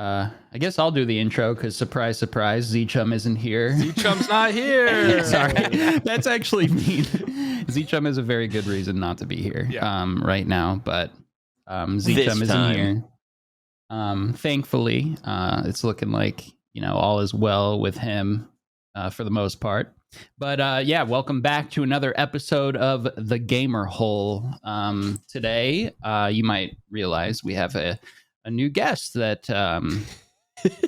I guess I'll do the intro because surprise, surprise, Z-Chum isn't here. Z-Chum's not here. Sorry, that's actually mean. Z-Chum is a very good reason not to be here right now, but Z-Chum isn't here. Thankfully, it's looking like, all is well with him for the most part. But welcome back to another episode of The Gamer Hole. Today, you might realize we have a new guest that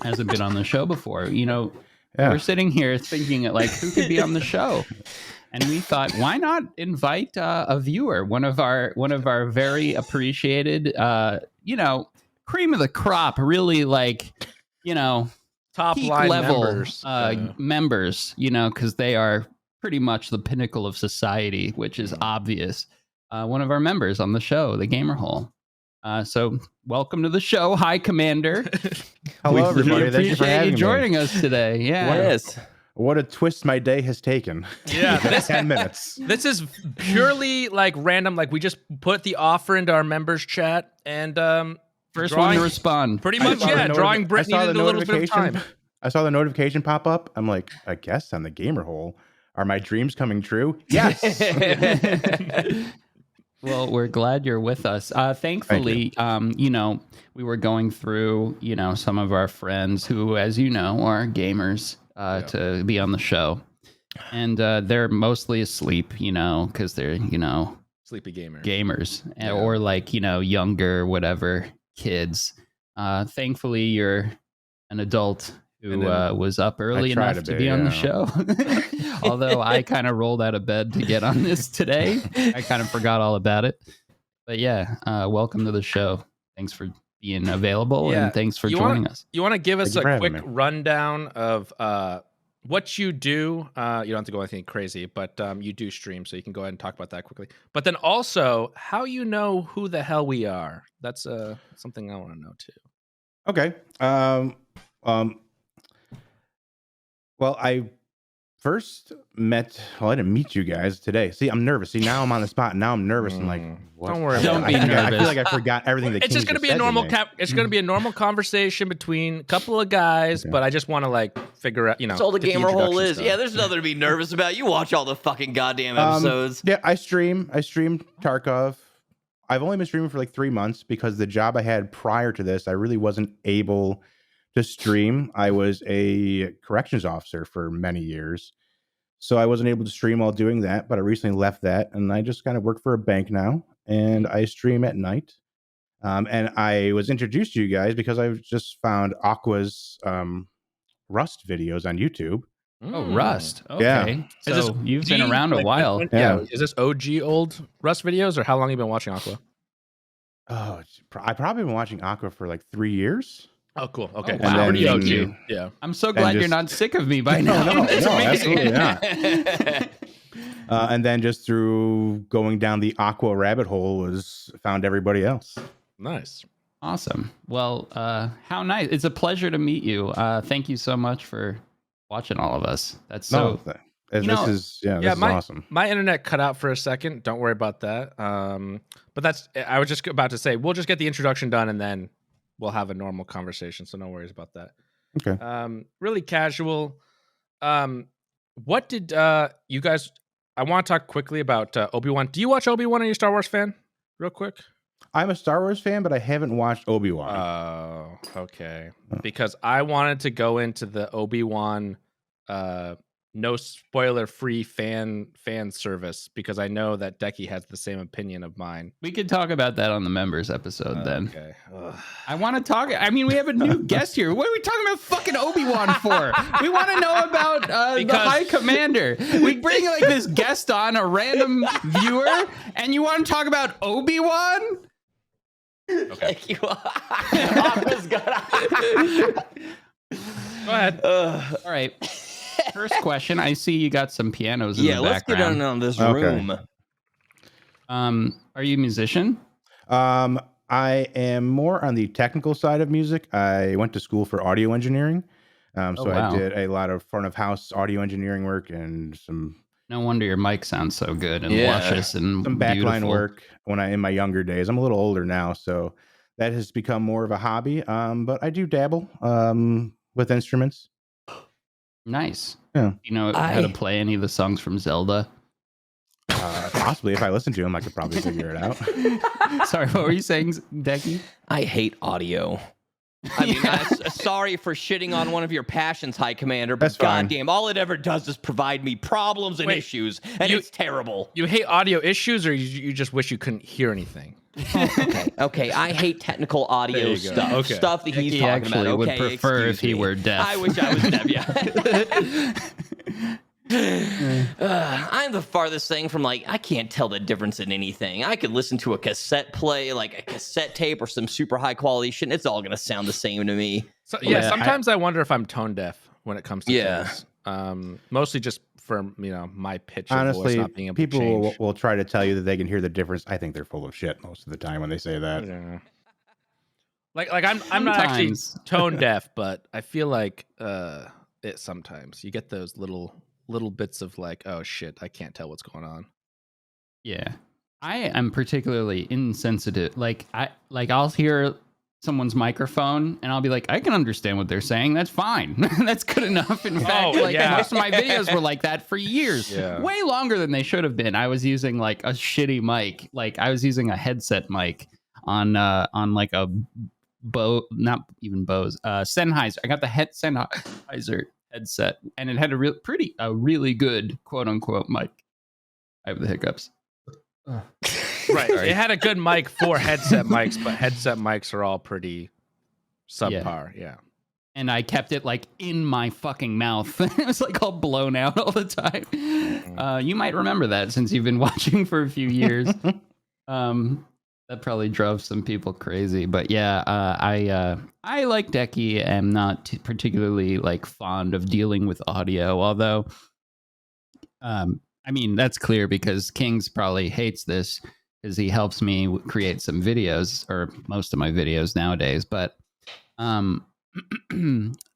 hasn't been on the show before. We're sitting here thinking like, who could be on the show? And we thought, why not invite a viewer, one of our very appreciated, cream of the crop, really top peak line level members, because they are pretty much the pinnacle of society, which is obvious. One of our members on the show, The Gamer Hole. So welcome to the show. Hi, Commander. Hello, everybody. Thank you for having you joining us today. Yeah. Yes. What a twist my day has taken. Yeah, this 10 minutes. This is purely random. We just put the offer into our members chat and first one to respond. Pretty much, drawing Brittany into a little bit of time. I saw the notification pop up. I'm like, I guess on the Gamer Hole. Are my dreams coming true? Yes. Well, we're glad you're with us. Thankfully, we were going through, some of our friends who, as you know, are gamers to be on the show. And they're mostly asleep, because they're, sleepy gamers or younger, whatever kids. Thankfully, you're an adult who was up early enough to be on the show. Although I kind of rolled out of bed to get on this today. I kind of forgot all about it. But welcome to the show. Thanks for being available and thanks for joining us. You want to give us a quick rundown of what you do? You don't have to go anything crazy, but you do stream, so you can go ahead and talk about that quickly. But then also, how you know who the hell we are. That's something I want to know, too. Okay. Well, I first met. Well, I didn't meet you guys today. See, I'm nervous. See, now I'm on the spot. Now I'm nervous. And what? Don't worry. Don't be nervous. I feel like I forgot everything. That it's just going to be a normal. It's going to be a normal conversation between a couple of guys. Okay. But I just want to figure out. That's all the Gamer Hole is. Stuff. Yeah, there's nothing to be nervous about. You watch all the fucking goddamn episodes. Yeah, I stream Tarkov. I've only been streaming for 3 months because the job I had prior to this, I really wasn't able to stream. I was a corrections officer for many years, so I wasn't able to stream while doing that, but I recently left that and I just kind of work for a bank now and I stream at night. And I was introduced to you guys because I just found Aqua's Rust videos on YouTube. Oh, Rust. Okay. Yeah. So you've been around a while. Yeah. Is this OG old Rust videos or how long have you been watching Aqua? Oh, I've probably been watching Aqua for 3 years. Oh, cool. Okay. Oh, wow. Thank you. Yeah. I'm so glad you're not sick of me by now. No, absolutely not. And then just through going down the Aqua rabbit hole found everybody else. Nice. Awesome. Well, how nice. It's a pleasure to meet you. Thank you so much for watching all of us. That's so... This is awesome. My internet cut out for a second. Don't worry about that. But I was just about to say, we'll just get the introduction done and then we'll have a normal conversation. So no worries about that. Okay. Really casual. What did you guys? I want to talk quickly about Obi-Wan. Do you watch Obi-Wan? Are you a Star Wars fan? Real quick. I'm a Star Wars fan, but I haven't watched Obi-Wan. Oh, okay. Because I wanted to go into the Obi-Wan no spoiler free fan service because I know that Dekie has the same opinion of mine. We could talk about that on the members episode then. Okay. I want to talk. I mean, we have a new guest here. What are we talking about fucking Obi-Wan for? We want to know about the High Commander. We bring this guest on, a random viewer, and you want to talk about Obi-Wan? Okay. Thank you. Go ahead. All right. First question. I see you got some pianos in the background. Yeah, let's get on this room. Are you a musician? I am more on the technical side of music. I went to school for audio engineering. So wow. I did a lot of front of house audio engineering work and some... No wonder your mic sounds so good and luscious and some backline beautiful. work in my younger days. I'm a little older now, so that has become more of a hobby. But I do dabble with instruments. Nice. Yeah. You know how to play any of the songs from Zelda? Possibly, if I listen to them, I could probably figure it out. Sorry, what were you saying, Decky? I hate audio. I mean, sorry for shitting on one of your passions, High Commander, but That's fine. goddamn, all it ever does is provide me problems and issues, and it's terrible. You hate audio issues, or you just wish you couldn't hear anything? Okay, I hate technical audio stuff. Okay. Stuff that he's He talking actually about. would Okay, prefer if excuse he me. were deaf. I wish I was deaf, yeah. I'm the farthest thing from I can't tell the difference in anything. I could listen to a cassette play, like a cassette tape or some super high quality shit, and it's all gonna sound the same to me. So, sometimes I wonder if I'm tone deaf when it comes to things. Mostly just for my pitch of voice Honestly, not being able people to change. will try to tell you that they can hear the difference. I think they're full of shit most of the time when they say that. Yeah. Like I'm not actually tone deaf, but I feel like it sometimes. You get those little bits of oh shit, I can't tell what's going on. Yeah. I am particularly insensitive. I'll hear someone's microphone and I'll be like, I can understand what they're saying. That's fine. That's good enough. In fact, most of my videos were like that for years. Yeah. Way longer than they should have been. I was using a shitty mic. I was using a headset mic on a not even Bose, Sennheiser. I got the Sennheiser headset and it had a really good quote unquote mic. I have the hiccups. Right. Sorry. It had a good mic for headset mics, but headset mics are all pretty subpar. Yeah. And I kept it in my fucking mouth. It was all blown out all the time. You might remember that since you've been watching for a few years. That probably drove some people crazy. But yeah, I like Decky. I'm not particularly fond of dealing with audio, although I mean, that's clear because Kings probably hates this because he helps me create some videos, or most of my videos nowadays. But all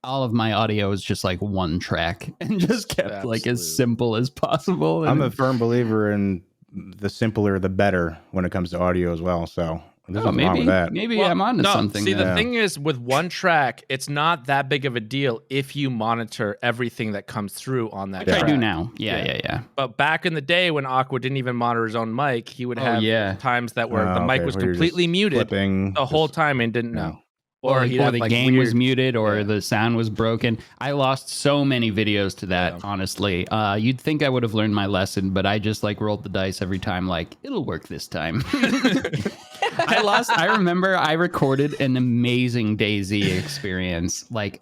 of my audio is just one track and just kept as simple as possible. I'm a firm believer in the simpler, the better when it comes to audio as well. So there's nothing wrong with that. Maybe I'm onto something. See, the thing is, with one track, it's not that big of a deal if you monitor everything that comes through on that track. I do now. Yeah. But back in the day when Aqua didn't even monitor his own mic, he would have times that where the mic was completely muted the whole time and didn't know. Or the game was muted, or the sound was broken. I lost so many videos to that, honestly. You'd think I would have learned my lesson, but I just rolled the dice every time, it'll work this time. I remember I recorded an amazing DayZ experience, it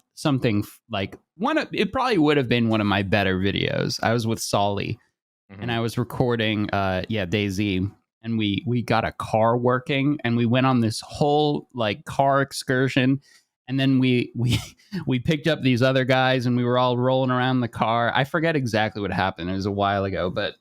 probably would have been one of my better videos. I was with Solly, and I was recording, DayZ. And we got a car working, and we went on this whole car excursion, and then we picked up these other guys, and we were all rolling around the car. I forget exactly what happened. It was a while ago, but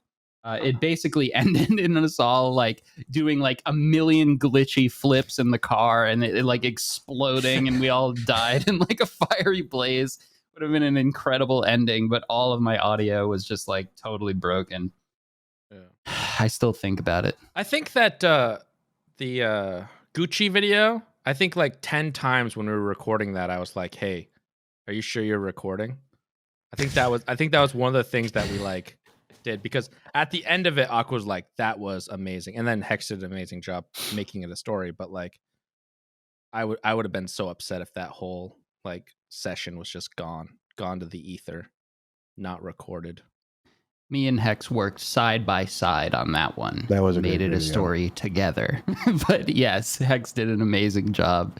it basically ended in us all doing a million glitchy flips in the car, and it exploding, and we all died in a fiery blaze. Would have been an incredible ending, but all of my audio was just totally broken. Yeah. I still think about it. I think that the Gucci video, I think 10 times when we were recording that, I was like, "Hey, are you sure you're recording?" I think that was one of the things that we did, because at the end of it, Aqua was like, "That was amazing," and then Hex did an amazing job making it a story. But I would have been so upset if that whole session was just gone to the ether, not recorded. Me and Hex worked side by side on that one. That was made it a story together. But yes, Hex did an amazing job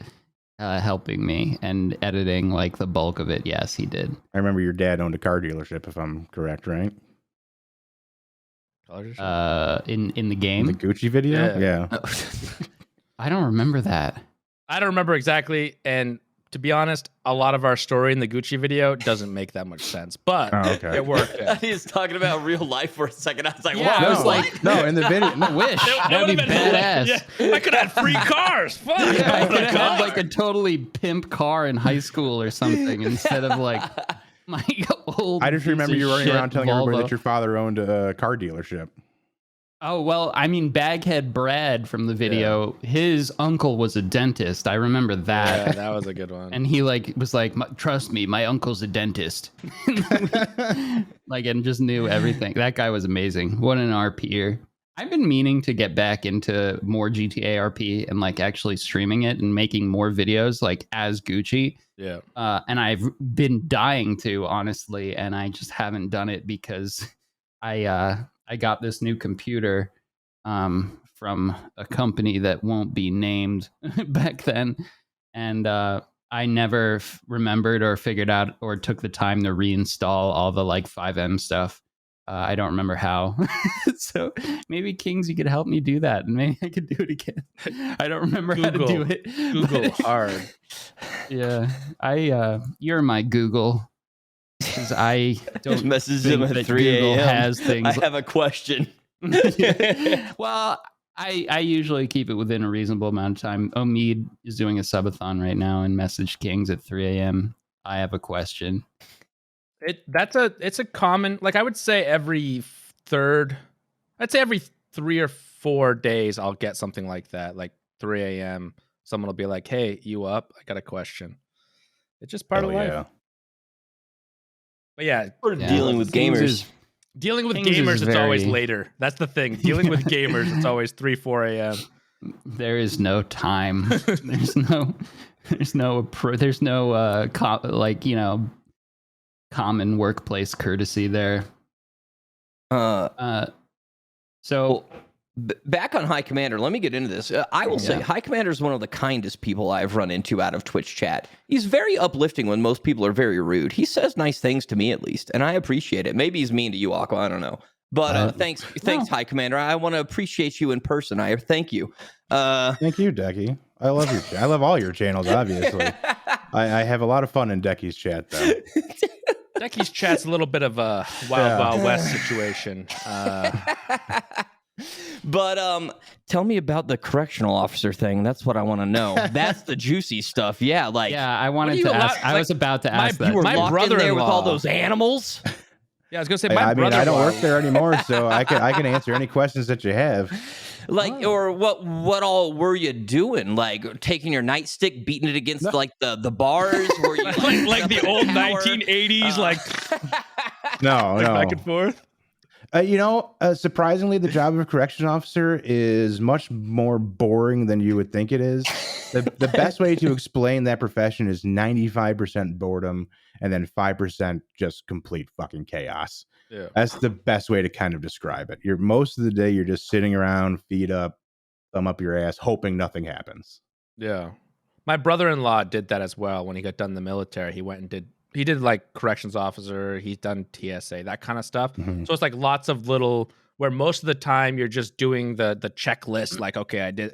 helping me and editing the bulk of it. Yes, he did. I remember your dad owned a car dealership, if I'm correct, right? In the game, in the Gucci video. Yeah. I don't remember that. I don't remember exactly, and to be honest, a lot of our story in the Gucci video doesn't make that much sense, but it worked. He's talking about real life for a second. I was like, yeah, wow. I was no, in the video. I wish. That would be badass. Yeah, I could have free cars. Fuck. Yeah, I could have had a totally pimp car in high school or something instead of my old. I just remember you running around telling Volvo. everybody that your father owned a car dealership. Oh, well, I mean, Baghead Brad from the video, his uncle was a dentist. I remember that. Yeah, that was a good one. And he was like, trust me, my uncle's a dentist. Like, and just knew everything. That guy was amazing. What an RPer. I've been meaning to get back into more GTA RP and like actually streaming it and making more videos like as Gucci. Yeah. And I've been dying to, honestly, and I just haven't done it because I got this new computer from a company that won't be named back then, and I never remembered or figured out or took the time to reinstall all the like 5M stuff. I don't remember how. So maybe Kings, you could help me do that, and maybe I could do it again. I don't remember how to do it. Google hard. Yeah, you're my Google. Because I don't message think him at that 3 Google a.m. has things. I have a question. Well, I usually keep it within a reasonable amount of time. Omid is doing a subathon right now and message Kings at 3 a.m. I have a question. It's a common, like I would say every 3 or 4 days I'll get something like that. Like 3 a.m. Someone will be like, "Hey, you up? I got a question." It's just part of life. Yeah. But yeah, dealing with gamers. Dealing with Kings gamers, is it's always very- later. That's the thing. Dealing with gamers, it's always 3, 4 a.m. There is no time. There's no common workplace courtesy there. So Back on High Commander, let me get into this. I will say High Commander is one of the kindest people I've run into out of Twitch chat. He's very uplifting when most people are very rude. He says nice things to me, at least, and I appreciate it. Maybe he's mean to you, Aqua. I don't know. But thanks, High Commander. I want to appreciate you in person. I thank you. Thank you, Dekie. I love your. I love all your channels. Obviously, I have a lot of fun in Dekie's chat, though. Dekie's chat's a little bit of a Wild West situation. But tell me about the correctional officer thing. That's what I want to know. That's the juicy stuff. Yeah, like I wanted to ask. I was about to ask that. you were locked in there with all brother-in-law. those animals. Yeah, I was gonna say I mean, I don't work brother-in-law- there anymore, so I can answer any questions that you have. Like, or what all were you doing? Like taking your nightstick, beating it against like the bars? Were you like the old tower? 1980s, like No, no. back and forth. Surprisingly, the job of a corrections officer is much more boring than you would think it is. The best way to explain that profession is 95% boredom and then 5% just complete fucking chaos. Yeah. That's the best way to kind of describe it. You're most of the day you're just sitting around, feet up, thumb up your ass, hoping nothing happens. Yeah. My brother-in-law did that as well when he got done in the military. He went and did like corrections officer, he's done TSA, that kind of stuff. Mhm. So it's like lots of little where most of the time you're just doing the checklist, like, okay, I did,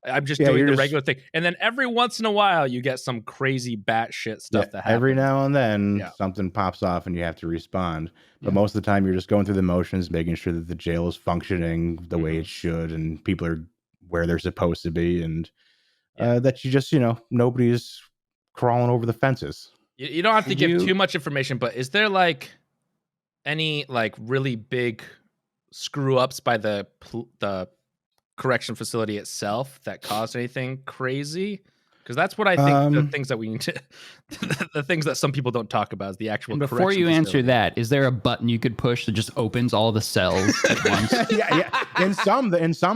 I'm just doing the regular thing. And then every once in a while you get some crazy batshit stuff that happens. Every now and then something pops off and you have to respond. But most of the time you're just going through the motions, making sure that the jail is functioning the way it should and people are where they're supposed to be, and that you just, nobody's crawling over the fences. You don't have to give too much information, but is there like any like really big screw ups by the correction facility itself that caused anything crazy? Because that's what I think the things that we need to, the things that some people don't talk about is the actual. And before you answer that, is there a button you could push that just opens all the cells at once? yeah. In some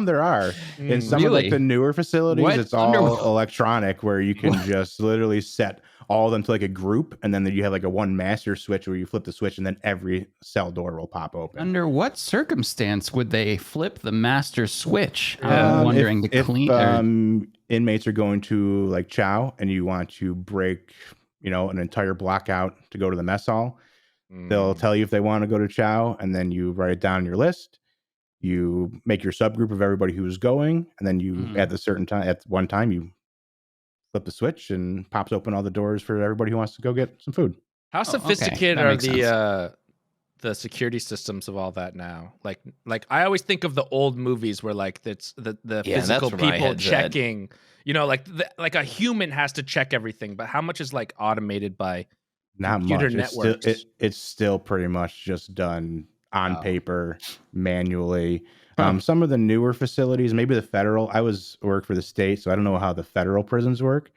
there are. In some of like the newer facilities, it's all electronic, where you can just literally set all of them to like a group, and then you have like a one master switch where you flip the switch, and then every cell door will pop open. Under what circumstance would they flip the master switch? I'm wondering if inmates are going to like chow, and you want to break, an entire block out to go to the mess hall. They'll tell you if they want to go to chow, and then you write it down on your list. You make your subgroup of everybody who's going, and then you at one time you flip the switch and pops open all the doors for everybody who wants to go get some food. How sophisticated are the security systems of all that now? Like I always think of the old movies where like it's the physical people checking, like a human has to check everything, but how much is like automated by computer networks? It's still pretty much just done on paper, manually. Some of the newer facilities, maybe the federal. I work for the state, so I don't know how the federal prisons work,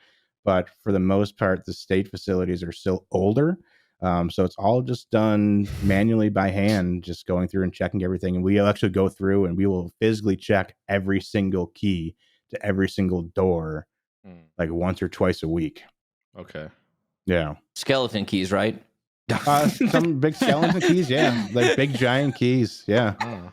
but for the most part, the state facilities are still older. So it's all just done manually by hand, just going through and checking everything. And we'll actually go through and we will physically check every single key to every single door, like once or twice a week. Okay. Yeah. Skeleton keys, right? Some big skeleton keys, yeah, like big giant keys, yeah. Oh.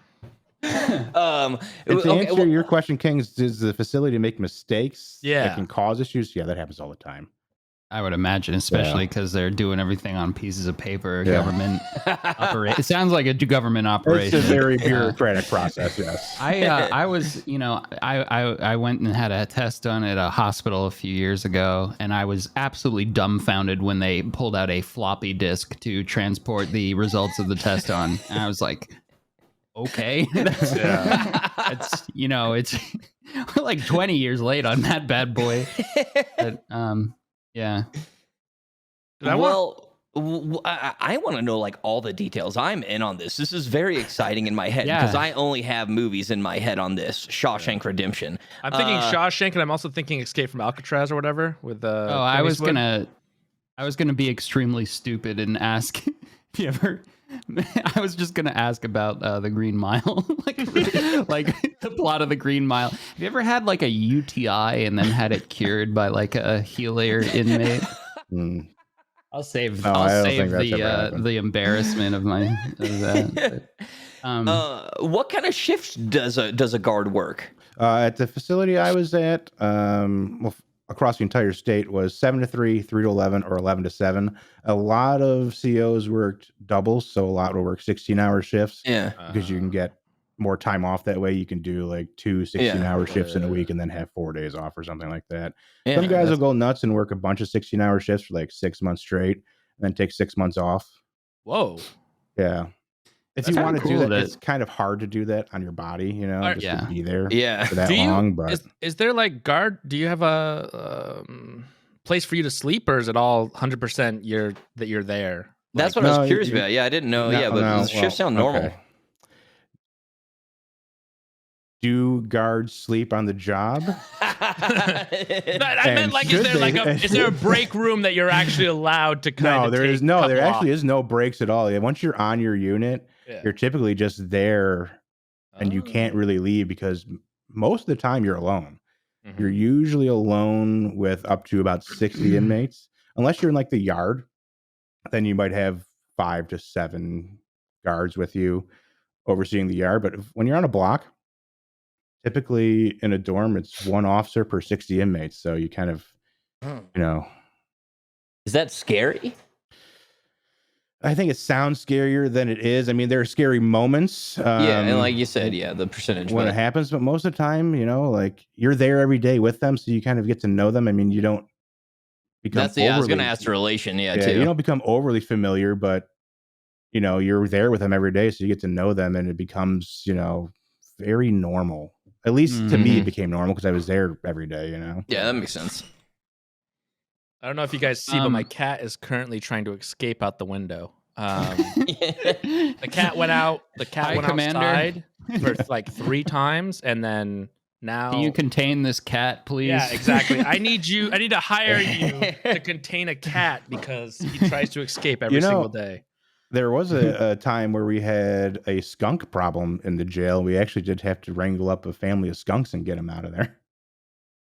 And to answer your question, Kings, does the facility make mistakes that can cause issues? Yeah, that happens all the time. I would imagine, especially because they're doing everything on pieces of paper. Government operation. It sounds like a government operation. It's a very bureaucratic process. Yes. I was, I went and had a test done at a hospital a few years ago, and I was absolutely dumbfounded when they pulled out a floppy disk to transport the results of the test on. And I was like, okay, it's we're like 20 years late on that bad boy. But, yeah. I want to know like all the details. I'm in on this. This is very exciting in my head because I only have movies in my head on this. Shawshank Redemption. I'm thinking Shawshank, and I'm also thinking Escape from Alcatraz or whatever. With I was gonna be extremely stupid and ask if you ever. I was just gonna ask about the Green Mile, like the plot of the Green Mile. Have you ever had like a UTI and then had it cured by like a Healer inmate? I'll save the embarrassment of that. What kind of shifts does a guard work? At the facility I was at, across the entire state was 7 to 3, 3 to 11, or 11 to 7. A lot of COs worked doubles, so a lot will work 16-hour shifts. Yeah, because you can get more time off that way. You can do like 2 16-hour shifts in a week and then have 4 days off or something like that. Some guys will go nuts and work a bunch of 16-hour shifts for like 6 months straight and then take 6 months off. Whoa. Yeah. If you want to do that, it's kind of hard to do that on your body, just to be there for that long. But is there like guard? Do you have a place for you to sleep, or is it all 100% you're there? That's what I was curious about. Yeah, I didn't know. But the shifts sound normal. Okay. Do guards sleep on the job? I meant like, is there a break room that you're actually allowed to kind of? There actually is no breaks at all. Once you're on your unit, you're typically just there, and you can't really leave because most of the time you're alone. Mm-hmm. You're usually alone with up to about 60 inmates, unless you're in like the yard. Then you might have 5 to 7 guards with you overseeing the yard. But when you're on a block, typically in a dorm, it's 1 officer per 60 inmates. So you kind of, Is that scary? I think it sounds scarier than it is. I mean, there are scary moments. And like you said, the percentage. When it happens, but most of the time, like you're there every day with them. So you kind of get to know them. I mean, you don't become I was going to ask the relation, too. You don't become overly familiar, but, you're there with them every day. So you get to know them and it becomes, very normal. At least to me, it became normal because I was there every day, Yeah, that makes sense. I don't know if you guys see, but my cat is currently trying to escape out the window. The cat went out. The cat went outside for like 3 times, and then now. Can you contain this cat, please? Yeah, exactly. I need to hire you to contain a cat because he tries to escape every single day. There was a time where we had a skunk problem in the jail. We actually did have to wrangle up a family of skunks and them out of there.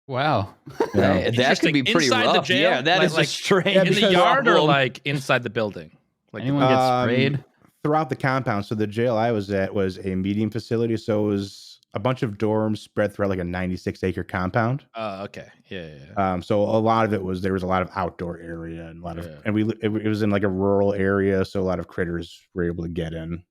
Wow. That could be pretty inside rough. The jail? Yeah, that is strange. In the yard or like inside the building? Like anyone gets sprayed? Throughout the compound. So the jail I was at was a medium facility. So it was a bunch of dorms spread throughout like a 96-acre compound. Okay. Yeah. So a lot of there was a lot of outdoor area and a lot of, and it was in like a rural area. So a lot of critters were able to get in.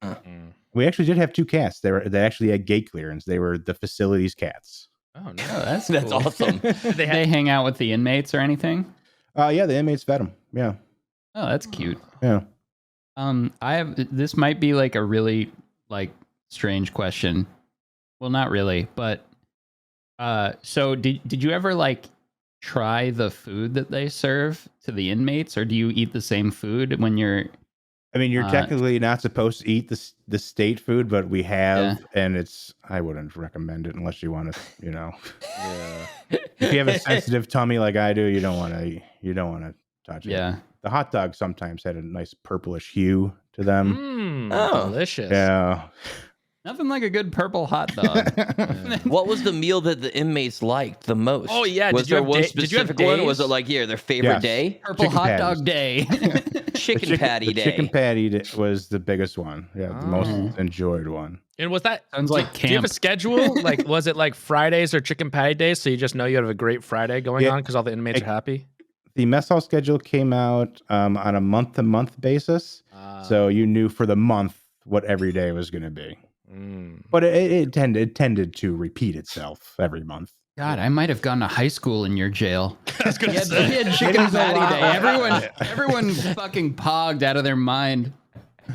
We actually did have 2 cats. They actually had gate clearance. They were the facility's cats. Oh no, that's cool. Awesome. Did they hang out with the inmates or anything? Yeah, the inmates fed them. Yeah. Oh, that's cute. Yeah. This might be like a really like strange question. Well, not really, but so did you ever like try the food that they serve to the inmates, or do you eat the same food when you're I mean, you're technically not supposed to eat the state food, but we have, and I wouldn't recommend it unless you want to, Yeah. if you have a sensitive tummy like I do, you don't want to touch it. Yeah. The hot dog sometimes had a nice purplish hue to them. Delicious. Yeah. Nothing like a good purple hot dog. What was the meal that the inmates liked the most? Oh, yeah. Was there one specific one? Or was it like, their favorite day? Purple Chicken hot patties. dog day. Chicken patty day. Chicken patty was the biggest one. Yeah, the most enjoyed one. And was that Sounds like do you have a camp. schedule? Like, was it like Fridays or chicken patty days? So you just know you have a great Friday going on because all the inmates are happy? The mess hall schedule came out on a month-to-month basis. So you knew for the month what every day was going to be. But it tended to repeat itself every month. God, I might have gone to high school in your jail. I was gonna say. We had chicken patty day. Everyone fucking pogged out of their mind.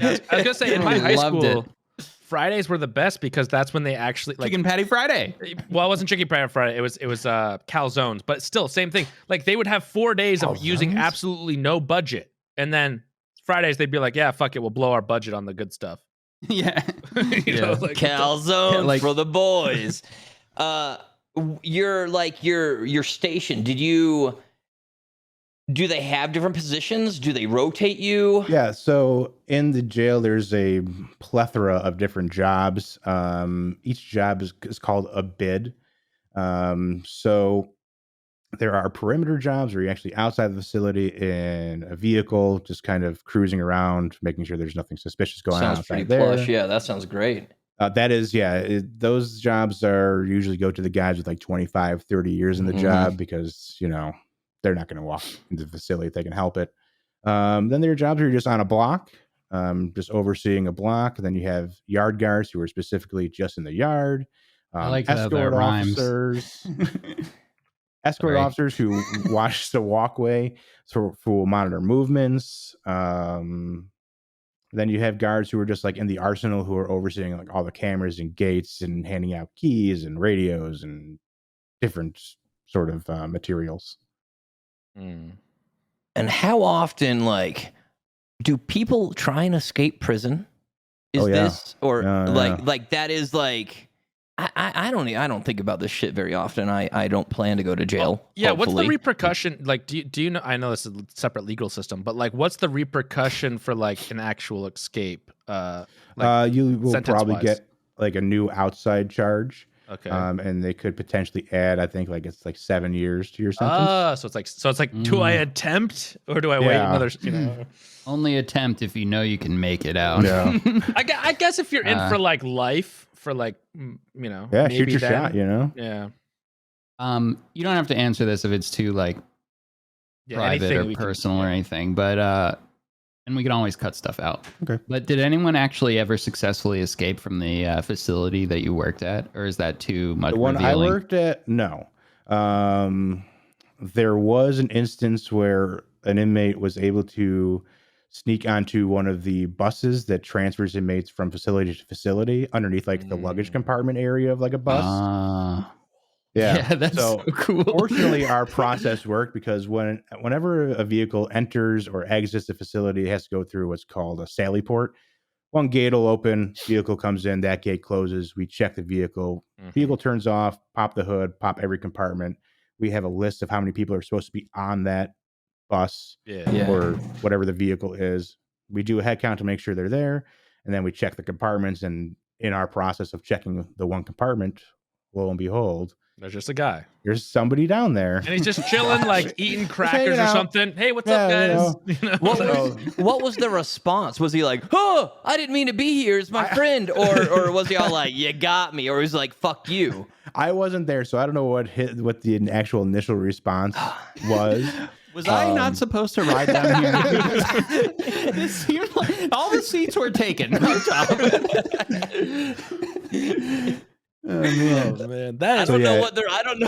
I was gonna say in my high Loved school, Fridays were the best because that's when they actually Chicken patty Friday. Well, it wasn't chicken patty Friday. It was calzones, but still same thing. Like they would have 4 days of using absolutely no budget, and then Fridays they'd be like, "Yeah, fuck it, we'll blow our budget on the good stuff." Yeah. Calzone for the boys. Your station, do they have different positions? Do they rotate you? Yeah, so in the jail there's a plethora of different jobs. Each job is called a bid. So there are perimeter jobs where you're actually outside the facility in a vehicle, just kind of cruising around, making sure there's nothing suspicious going on Sounds pretty outside there. plush. Yeah, that sounds great. That is, those jobs are usually go to the guys with like 25, 30 years in the job because, they're not going to walk into the facility if they can help it. Then there are jobs where you're just on a block, just overseeing a block. And then you have yard guards who are specifically just in the yard. I like how that escort rhymes. officers. Escort officers who watch the walkway, who will monitor movements. Then you have guards who are just like in the arsenal who are overseeing like all the cameras and gates and handing out keys and radios and different sort of materials. And how often, do people try and escape prison? This or that is like. I don't think about this shit very often. I don't plan to go to jail. Yeah, hopefully. what's the repercussion? Like, do you know? I know this is a separate legal system, but like, what's the repercussion for like an actual escape? You will probably get like a new outside charge. Okay. And they could potentially add, I think, it's like 7 years to your sentence. So it's like, do I attempt or do I wait another? Only attempt if you know you can make it out. Yeah. I guess if you're in for like life. For like, yeah, shoot your shot, Yeah. You don't have to answer this if it's too private or personal or anything, but and we can always cut stuff out. Okay. But did anyone actually ever successfully escape from the facility that you worked at, or is that too much? The one revealing? I worked at, no. There was an instance where an inmate was able to sneak onto one of the buses that transfers inmates from facility to facility underneath the luggage compartment area of a bus. Yeah, that's so cool. Fortunately, our process worked because whenever a vehicle enters or exits the facility, it has to go through what's called a sally port. One gate will open, vehicle comes in, that gate closes. We check the vehicle. Vehicle turns off, pop the hood, pop every compartment. We have a list of how many people are supposed to be on that bus or whatever the vehicle is. We do a head count to make sure they're there, and then we check the compartments. And in our process of checking the one compartment, lo and behold, there's just a guy. There's somebody down there, and he's just chilling, eating crackers or something. Hey, what's up, guys? What was the response? Was he like, "Oh, I didn't mean to be here. It's my friend," or was he all like, "You got me," or was he like, "Fuck you"? I wasn't there, so I don't know what the actual initial response was. Was I not supposed to ride down here? It seemed like all the seats were taken. Oh man, I don't know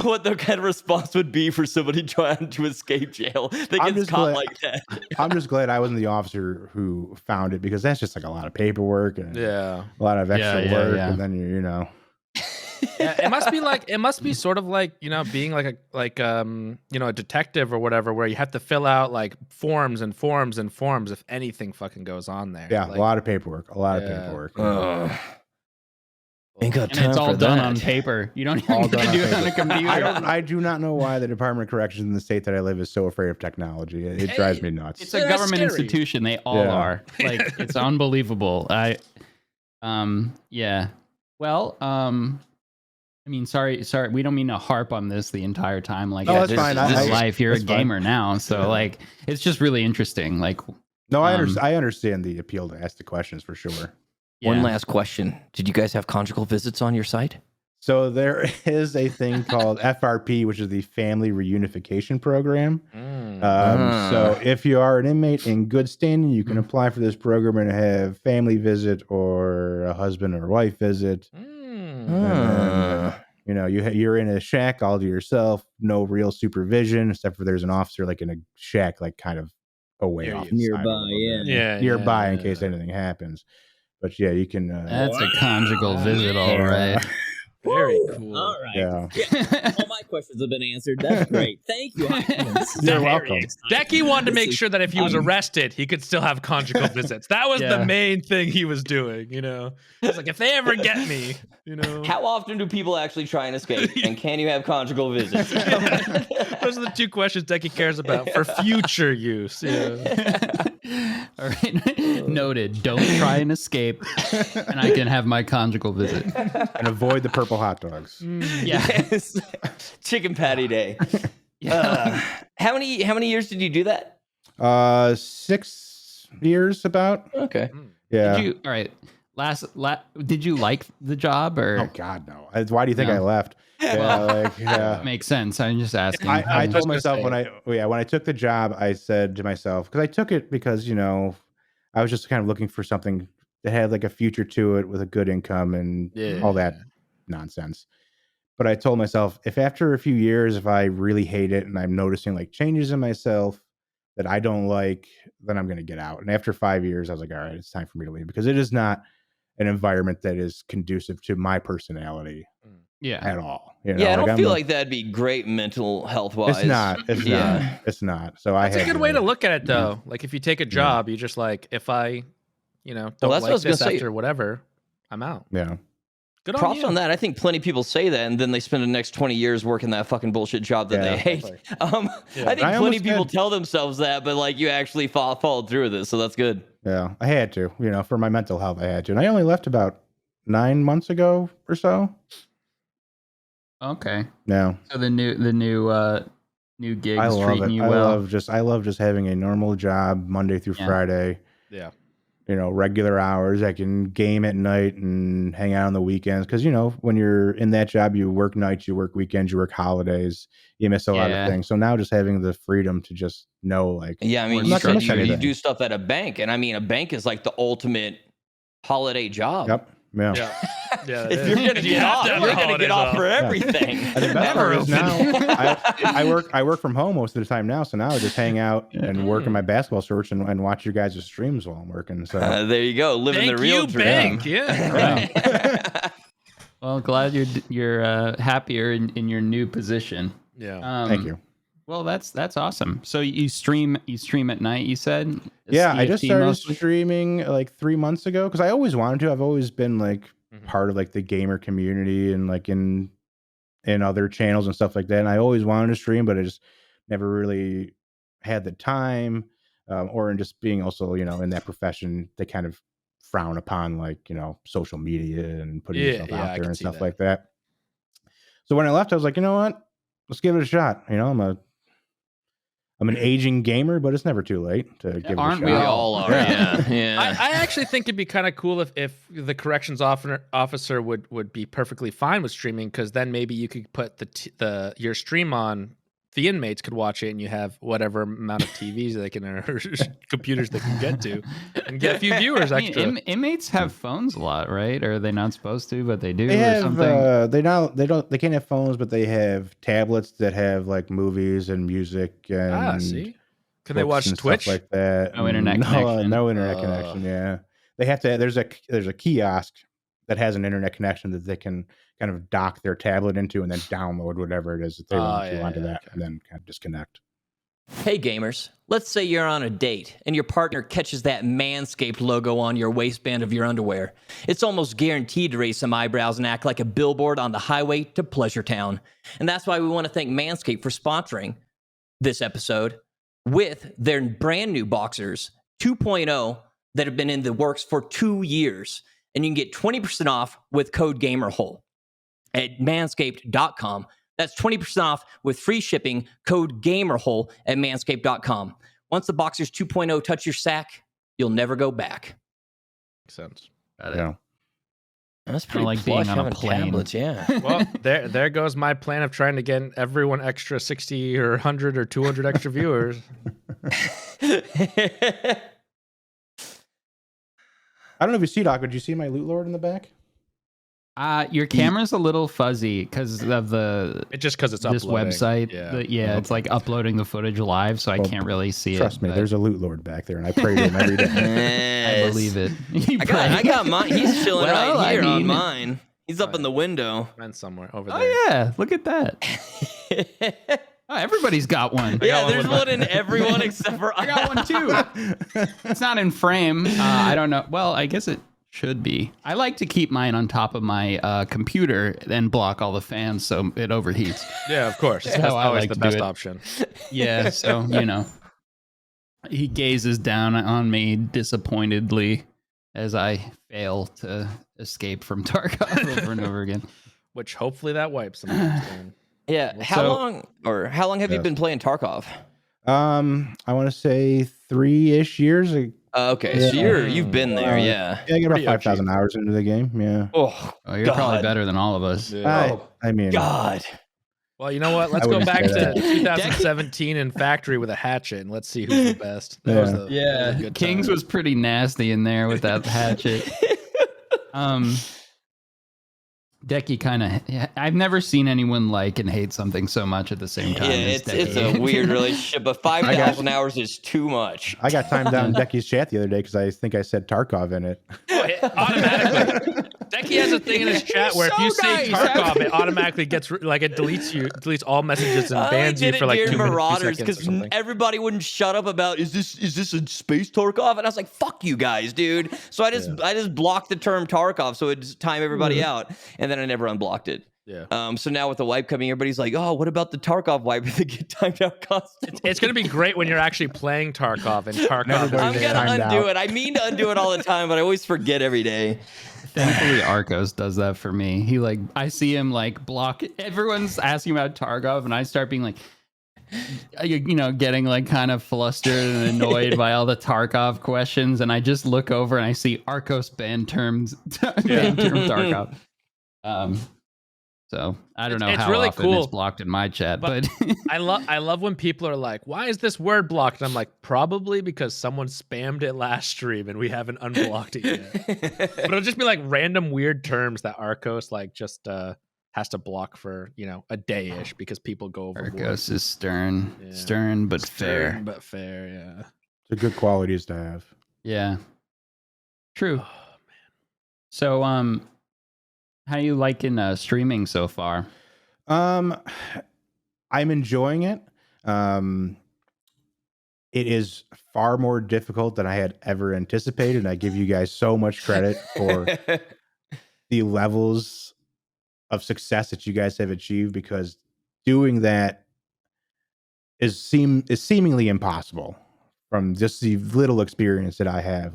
what their kind of response would be for somebody trying to escape jail that gets caught like that. I'm just glad I wasn't the officer who found it because that's just a lot of paperwork and a lot of extra work, and then Yeah, it must be sort of like, you know, being like you know, a detective or whatever, where you have to fill out like forms and forms and forms if anything fucking goes on there. Yeah, like, a lot of paperwork. Ain't got And time it's all for done that. on paper. You don't even All get done to on do it on a paper. computer. I do not know why the Department of Corrections in the state that I live is so afraid of technology. It drives me nuts. It's a That's government scary. institution. They all Yeah. are. Like, it's unbelievable. Yeah. Well, I mean, sorry. We don't mean to harp on this the entire time. Like, No, yeah, that's this fine. is I- life. You're a that's fine. gamer now, so like, it's just really interesting. Like, No, I understand the appeal to ask the questions for sure. yeah. One last question. Did you guys have conjugal visits on your site? So there is a thing called FRP, which is the Family Reunification Program. So if you are an inmate in good standing, you can apply for this program and have family visit or a husband or wife visit. And then, you know, you're in a shack all to yourself, no real supervision, except for there's an officer like in a shack, like kind of away Near off you. the side a Nearby, little bit. Yeah, nearby in yeah. case anything happens. But yeah, you can. That's a conjugal visit, all yeah. right. Very cool. All right. Yeah. All my questions have been answered. That's great. Thank you. This is You're very welcome. exciting. Decky wanted to This make is- sure that if he was arrested, he could still have conjugal visits. That was Yeah. the main thing he was doing, you know. It's like, if they ever get me, you know. How often do people actually try and escape? And can you have conjugal visits? Those are the two questions Decky cares about for future use. Yeah. All right. Noted. Don't try and escape, and I can have my conjugal visit. And avoid the purple hot dogs. Yeah. Yes. Chicken patty day. How many years did you do that? 6 years about. Okay. Yeah. Did you? All right. Did you like the job or? Oh God, no. Why do you think No. I left? Yeah, yeah. Makes sense. I'm just asking. I was told gonna myself say- when I took the job, I said to myself, because I took it because, you know, I was just kind of looking for something that had like a future to it with a good income and all that nonsense. But I told myself, if after a few years, if I really hate it and I'm noticing like changes in myself that I don't like, then I'm going to get out. And after 5 years, I was like, all right, it's time for me to leave, because it is not an environment that is conducive to my personality yeah. at all. You know, Yeah, I don't I'm feel a- like that'd be great mental health wise. It's not. It's Yeah. not. It's not. So I That's a had good way to look at it, though. Like, if you take a job, you just like, if I, you know, don't that's what I like was gonna this say. after whatever, I'm out. Yeah. Good on Props you. on that. I think plenty of people say that, and then they spend the next 20 years working that fucking bullshit job that Yeah. they hate. I think I plenty almost of people did. tell themselves that, but like you actually followed through with this, so that's good. Yeah. I had to, you know, for my mental health, I had to. And I only left about 9 months ago or so. Okay. No. So the new gig I is love treating it. you I well. love just having a normal job Monday through Yeah. Friday. Yeah. You know, regular hours. I can game at night and hang out on the weekends. Because, you know, when you're in that job, you work nights, you work weekends, you work holidays, you miss a lot Yeah. of things. So now just having the freedom to just know, like, Yeah, I mean, I'm you not gonna said miss you anything. do stuff at a bank, and I mean, a bank is like the ultimate holiday job. Yep. Yeah. Yeah. Yeah. If you're gonna get off, you're gonna get off for everything. And the best Never part is open. now I work from home most of the time now, so now I just hang out and work in my basketball search and watch your guys' streams while I'm working. So There you go, living Thank the real you, dream. bank. Yeah. Well, glad you're happier in your new position. Yeah. thank you. Well, that's awesome. So you stream at night, you said? Yeah, I just CFT started mostly? streaming like 3 months ago because I always wanted to. I've always been like part of like the gamer community and like in other channels and stuff like that. And I always wanted to stream, but I just never really had the time, or in just being also, you know, in that profession, they kind of frown upon like, you know, social media and putting yourself I out there can and see stuff that. like that. So when I left, I was like, you know what? Let's give it a shot. You know, I'm an aging gamer, but it's never too late to give it a aren't shot. we We all are. Yeah. I actually think it'd be kind of cool if the corrections officer would be perfectly fine with streaming, because then maybe you could put your stream on, the inmates could watch it, and you have whatever amount of TVs they can or computers they can get to, and get a few viewers I mean, extra. inmates have phones a lot, right? Or are they not supposed to, but they do, They or have something? they can't have phones, but they have tablets that have like movies and music and See, can they books watch and Twitch? stuff like that. No internet no, connection. No internet connection. Yeah, they have to. There's a kiosk that has an internet connection that they can kind of dock their tablet into and then download whatever it is that they want to onto that, and then kind of disconnect. Hey gamers, let's say you're on a date and your partner catches that Manscaped logo on your waistband of your underwear. It's almost guaranteed to raise some eyebrows and act like a billboard on the highway to Pleasure Town. And that's why we want to thank Manscaped for sponsoring this episode with their brand new Boxers 2.0 that have been in the works for 2 years. And you can get 20% off with code GAMERHOLE at manscaped.com. That's 20% off with free shipping, code GAMERHOLE at manscaped.com. Once the Boxers 2.0 touch your sack, you'll never go back. Makes sense. Yeah. That's pretty like being on a plane. Tablets, yeah. Well, there goes my plan of trying to get everyone extra 60 or 100 or 200 extra viewers. I don't know if you see, Doc, but did you see my Loot Lord in the back? Your camera's a little fuzzy because of It's just because it's this uploading. website. Yeah. It's like uploading the footage live, so I can't really see it. Trust me, but there's a Loot Lord back there, and I pray to him every day. I believe it. I got mine. He's chilling Well, right here I on mean- mine. He's up in the window. Mine's somewhere over there. Oh yeah, look at that. Oh, everybody's got one. Yeah, one there's with one in everyone except for I got one too. It's not in frame. I don't know. Well, I guess it should be. I like to keep mine on top of my computer and block all the fans so it overheats. Yeah, of course. That's how I always like the to do best it. option. Yeah, so he gazes down on me disappointedly as I fail to escape from Tarkov over and over again. Which hopefully that wipes them. Yeah. How long have you been playing Tarkov? I want to say 3-ish years. Okay, so you've been there, yeah. Yeah, I get about Pretty 5,000 hours into the game. Yeah. Oh, You're God. probably better than all of us. I mean, God. Well, you know what? Let's I go wouldn't back say to that. 2017 in Factory with a hatchet and let's see who's the best. That was a good Kings time. was pretty nasty in there with that hatchet. Dekie kind of. I've never seen anyone like and hate something so much at the same time. Yeah, as it's Dekie. a weird relationship, but 5,000 hours is too much. I got timed down in Decky's chat the other day because I think I said Tarkov in it. Automatically. Decky has a thing in his chat where if you say Tarkov, it automatically gets it deletes all messages and bans you for like 2 Marauders because everybody wouldn't shut up about is this a space Tarkov, and I was like, fuck you guys, dude. So I just blocked the term Tarkov so it'd just time everybody out, and then I never unblocked it. Yeah. So now with the wipe coming, everybody's like, oh, what about the Tarkov wipe if they get timed out constantly? It's going to be great when you're actually playing Tarkov and Tarkov. I'm Everybody's gonna timed undo out. it. I mean to undo it all the time, but I always forget every day. Thankfully, Arcos does that for me. I see him block. Everyone's asking about Tarkov, and I start being getting kind of flustered and annoyed by all the Tarkov questions, and I just look over and I see Arcos ban term Tarkov. So I don't know It's how really often cool. it's blocked in my chat, but I love when people are like, "Why is this word blocked?" And I'm like, "Probably because someone spammed it last stream and we haven't unblocked it yet." But it'll just be like random weird terms that Arcos just has to block for a day-ish because people go overboard. Arcos is stern, Yeah. stern but fair. Stern but fair, yeah. It's a good qualities to have. Yeah, true. Oh, So how you liking streaming so far? I'm enjoying it. It is far more difficult than I had ever anticipated, and I give you guys so much credit for the levels of success that you guys have achieved, because doing that is seemingly impossible from just the little experience that I have.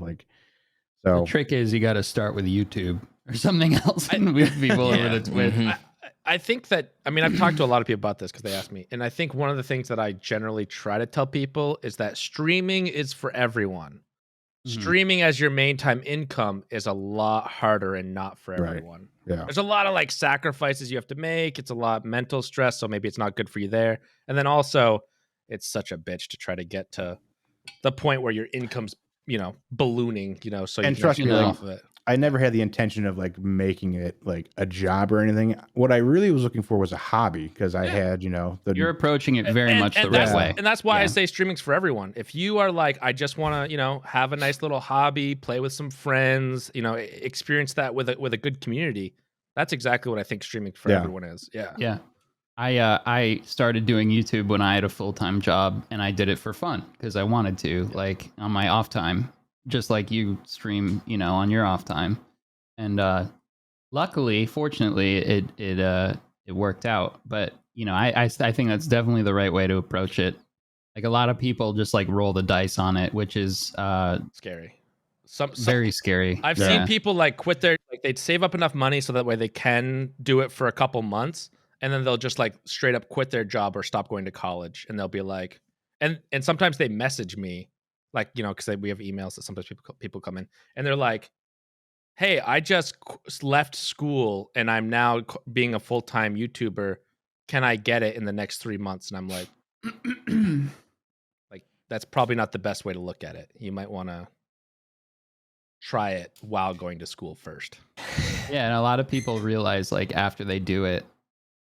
The trick is you got to start with YouTube or something else and move people over to Twitch. I think that, I've talked to a lot of people about this because they asked me. And I think one of the things that I generally try to tell people is that streaming is for everyone. Streaming as your main time income is a lot harder and not for everyone. Yeah. There's a lot of sacrifices you have to make. It's a lot of mental stress. So maybe it's not good for you there. And then also it's such a bitch to try to get to the point where your income's, ballooning, so you And can trust actually me, live off of it. I never had the intention of making it a job or anything. What I really was looking for was a hobby, because I had, You're approaching it very much the right way. And that's why I say streaming's for everyone. If you are I just want to, have a nice little hobby, play with some friends, experience that with a good community, That's exactly what I think streaming for everyone is. Yeah. Yeah. I started doing YouTube when I had a full-time job, and I did it for fun because I wanted to, like on my off time, just like you stream, on your off time. And luckily, fortunately, it worked out. But I think that's definitely the right way to approach it. Like a lot of people just like roll the dice on it, which is scary. Very scary. I've seen people like quit they'd save up enough money so that way they can do it for a couple months, and then they'll just like straight up quit their job or stop going to college, and they'll be like, and sometimes they message me, like because we have emails that sometimes people come in, and they're like, "Hey, I just left school and I'm now being a full-time YouTuber. Can I get it in the next 3 months?" And I'm like, like that's probably not the best way to look at it. You might want to try it while going to school first. Yeah, and a lot of people realize like after they do it,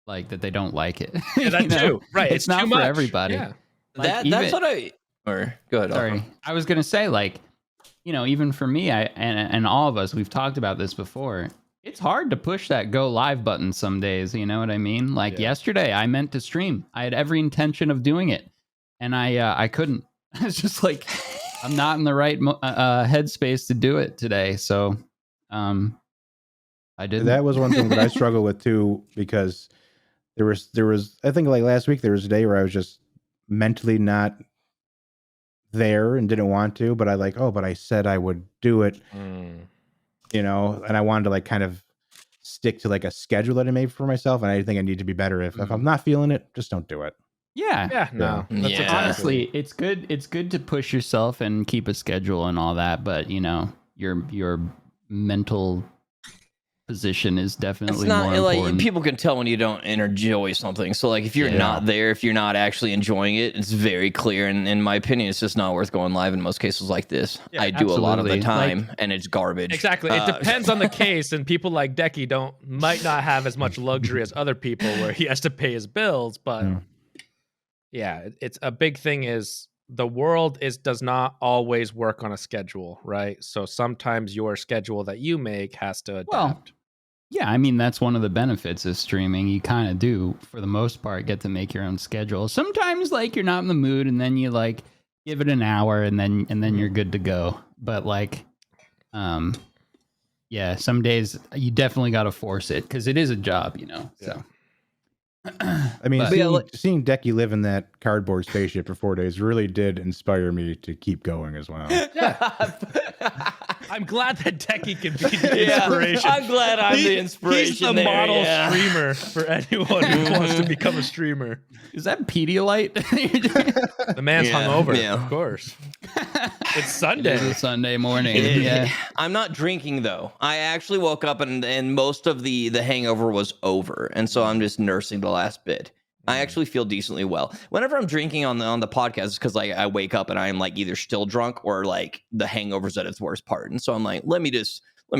like that they don't like it. Yeah, that too. Right. It's not for everybody. Yeah. Like, that's what or go ahead. Sorry. I was gonna say, like, even for me, and all of us, we've talked about this before. It's hard to push that go live button some days, you know what I mean? Like yesterday I meant to stream. I had every intention of doing it, and I couldn't. It's just like I'm not in the right headspace to do it today. So I didn't. That was one thing that I struggled with too, because there was I think like last week there was a day where I was just mentally not there and didn't want to, but but I said I would do it. And I wanted to like kind of stick to like a schedule that I made for myself, and I think I need to be better if I'm not feeling it, just don't do it. Yeah. No. Honestly, it's good. It's good to push yourself and keep a schedule and all that, but your mental position is definitely more important. People can tell when you don't enjoy something. So like if you're not there, if you're not actually enjoying it, it's very clear. And in my opinion, it's just not worth going live in most cases like this. I do a lot of the time, and it's garbage. Exactly. It depends on the case, and people like Dekie might not have as much luxury as other people where he has to pay his bills. But it's a big thing is the world does not always work on a schedule, right? So sometimes your schedule that you make has to adapt. Well, yeah, I mean, that's one of the benefits of streaming. You kind of do, for the most part, get to make your own schedule. Sometimes, like, you're not in the mood, and then you, like, give it an hour, and then you're good to go. But, like, some days you definitely got to force it, because it is a job, so. I mean, seeing Dekie live in that cardboard spaceship for 4 days really did inspire me to keep going as well. I'm glad that Dekie can be the inspiration. I'm glad I'm the inspiration. He's the model streamer for anyone who wants to become a streamer. Is that Pedialyte? The man's hungover, of course. It's Sunday. It's a Sunday morning. I'm not drinking though. I actually woke up and most of the hangover was over, and so I'm just nursing the last bit. I actually feel decently well. Whenever I'm drinking on the podcast, it's because like I wake up and I'm like either still drunk or like the hangover's at its worst part, and so I'm like, let me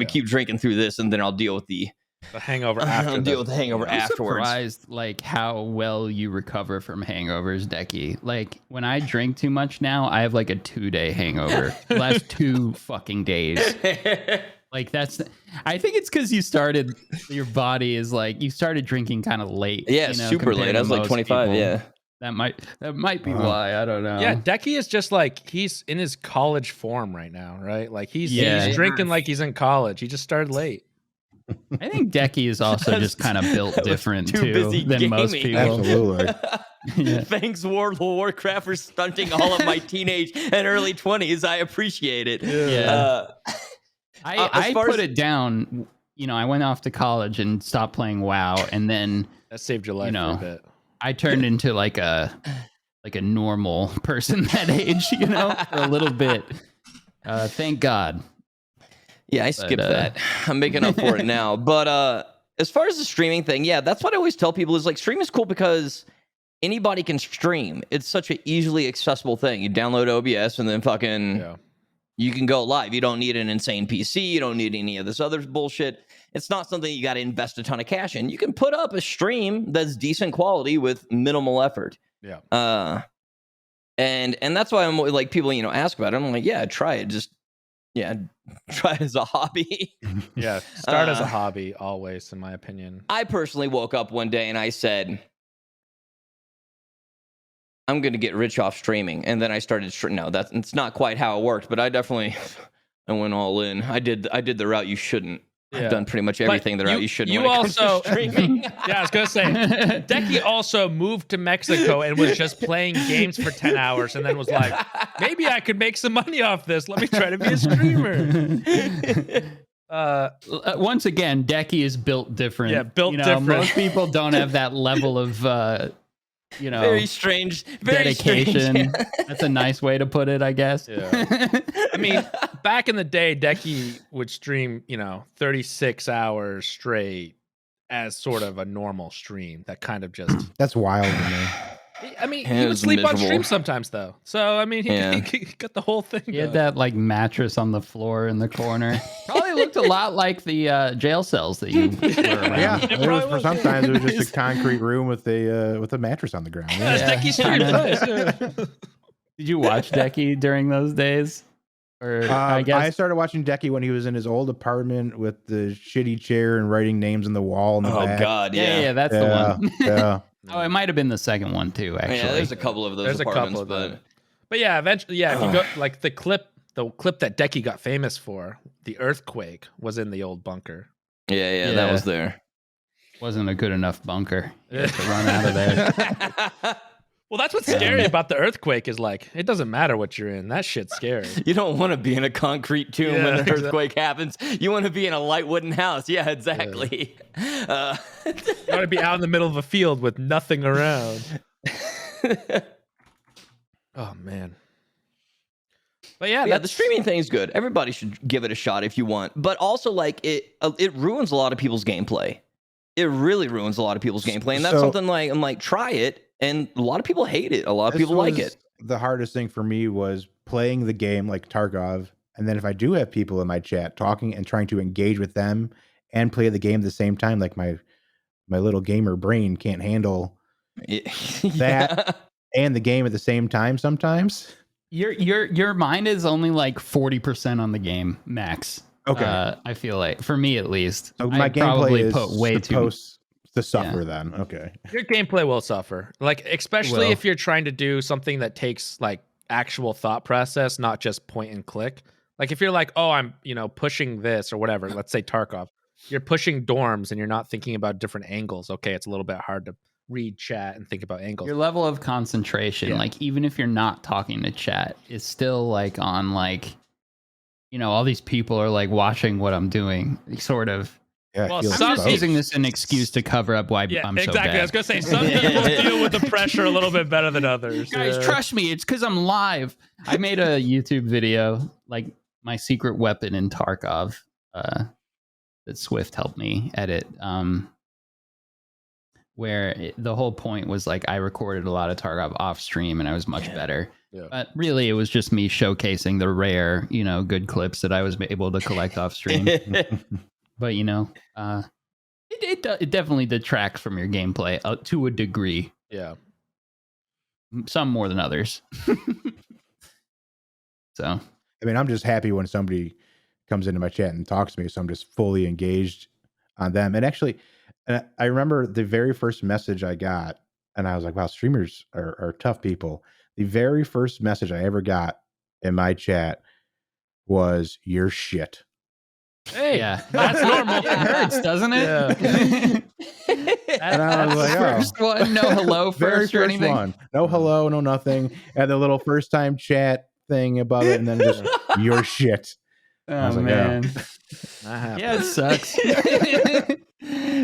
keep drinking through this, and then I'll deal with the hangover after. I'll deal with the hangover afterwards. I'm surprised like how well you recover from hangovers, Dekie. Like when I drink too much now, I have like a 2-day hangover. The last 2 fucking days. Like I think it's because your body is like, you started drinking kind of late. Yeah, super late. I was like 25. People. Yeah. That might be why. I don't know. Yeah, Dekie is just like, he's in his college form right now, right? Like he's drinking like he's in college. He just started late. I think Dekie is also just kind of built different too than most people. Absolutely. Thanks, World of Warcraft, for stunting all of my teenage and early 20s. I appreciate it. I put it down. I went off to college and stopped playing WoW, and then that saved your life for a bit. I turned into like a normal person that age, for a little bit. Thank God. Yeah, I skipped that. I'm making up for it now. But as far as the streaming thing, that's what I always tell people is like streaming is cool because anybody can stream. It's such an easily accessible thing. You download OBS and then you can go live. You don't need an insane PC. You don't need any of this other bullshit. It's not something you got to invest a ton of cash in. You can put up a stream that's decent quality with minimal effort. Yeah. And that's why I'm like, people, ask about it. I'm like, yeah, try it. Just Yeah, try it as a hobby. Yeah, start as a hobby always, in my opinion. I personally woke up one day and I said, I'm going to get rich off streaming. And then I started, it's not quite how it worked, but I went all in. I did the route you shouldn't. Yeah. I've done pretty much everything the route you shouldn't. You when it comes to also streaming. Yeah, I was gonna say Dekie also moved to Mexico and was just playing games for 10 hours and then was like, maybe I could make some money off this. Let me try to be a streamer. Once again, Dekie is built different. Yeah, built different. Most people don't have that level of very strange dedication. Strange. That's a nice way to put it, I guess. Yeah. I mean, back in the day, Dekie would stream, 36 hours straight as sort of a normal stream. That kind of just That's wild to me. I mean, he would sleep on stream sometimes, though. So, I mean, he got the whole thing. He had that like mattress on the floor in the corner. Probably looked a lot like the jail cells that you were around. Yeah, sometimes it was just a concrete room with a mattress on the ground. Yeah, Yeah. Dekie's stream. Did you watch Dekie during those days? Or I started watching Dekie when he was in his old apartment with the shitty chair and writing names on the wall in the back. God, yeah, that's the one. Yeah. Oh, it might have been the second one too. Actually, yeah, there's a couple of those apartments, but yeah, eventually, if you go like the clip that Dekie got famous for, the earthquake, was in the old bunker. Yeah, that was there. Wasn't a good enough bunker to run out of there. Well, that's what's scary about the earthquake is like, it doesn't matter what you're in. That shit's scary. You don't want to be in a concrete tomb when the earthquake happens. You want to be in a light wooden house. Yeah, exactly. Yeah. You want to be out in the middle of a field with nothing around. Oh, man. But yeah, the streaming thing is good. Everybody should give it a shot if you want. But also, like, it ruins a lot of people's gameplay. It really ruins a lot of people's gameplay. And that's something like, I'm like, try it. And a lot of people hate it. A lot of people like it. The hardest thing for me was playing the game like Tarkov. And then if I do have people in my chat talking and trying to engage with them and play the game at the same time, like my little gamer brain can't handle that and the game at the same time sometimes. Your mind is only like 40% on the game max. Okay. I feel like, for me at least. So my I gameplay probably is put way too to suffer then. Okay. Your gameplay will suffer. Like, especially if you're trying to do something that takes like actual thought process, not just point and click. Like if you're like, oh, I'm, pushing this or whatever, let's say Tarkov, you're pushing dorms and you're not thinking about different angles. Okay. It's a little bit hard to read chat and think about angles. Your level of concentration, like even if you're not talking to chat, is still like on like, all these people are like watching what I'm doing, sort of. Yeah, well, I'm just using this as an excuse to cover up why I'm so bad. I was gonna say some people deal with the pressure a little bit better than others. Guys, trust me, it's because I'm live. I made a YouTube video, like my secret weapon in Tarkov, that Swift helped me edit. Where the whole point was like I recorded a lot of Tarkov off stream and I was much better. Yeah. But really, it was just me showcasing the rare, good clips that I was able to collect off stream. But it definitely detracts from your gameplay to a degree. Yeah, some more than others. So, I mean, I'm just happy when somebody comes into my chat and talks to me, so I'm just fully engaged on them. And actually, I remember the very first message I got, and I was like, "Wow, streamers are tough people." The very first message I ever got in my chat was "You're shit." Hey, yeah, that's normal. It hurts, doesn't it? Yeah. And I was like, first one, no hello first or anything. One. No hello, no nothing. And the little first time chat thing above it, and then just "You're shit." Oh man. Yeah, it sucks.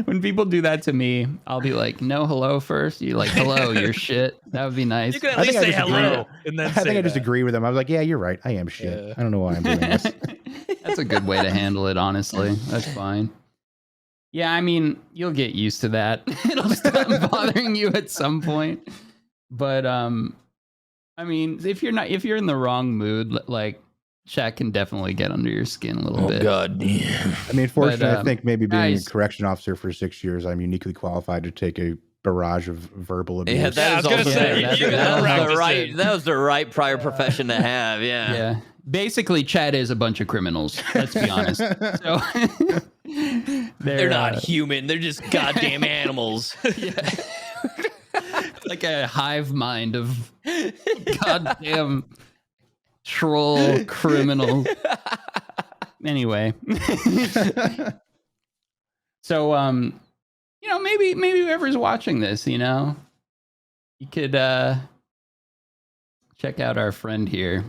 When people do that to me, I'll be like, no hello first. You like, hello, you're shit. That would be nice. You can at least say hello. And then I think I just agree with them. I was like, yeah, you're right. I am shit. Yeah. I don't know why I'm doing this. That's a good way to handle it, honestly. That's fine. Yeah, I mean, you'll get used to that. It'll stop bothering you at some point. But I mean, if you're in the wrong mood, like, chat can definitely get under your skin a little bit. Oh, God. Yeah. I mean, fortunately, I think maybe being a correction officer for 6 years, I'm uniquely qualified to take a barrage of verbal abuse. Yeah, I that was is gonna also say, that- you that gotta was practice the right. it. That was the right prior profession to have. Yeah. Yeah. Basically, Chad is a bunch of criminals. Let's be honest. So They're not human. They're just goddamn animals. like a hive mind of goddamn troll criminals. Anyway, so maybe whoever's watching this, you could check out our friend here,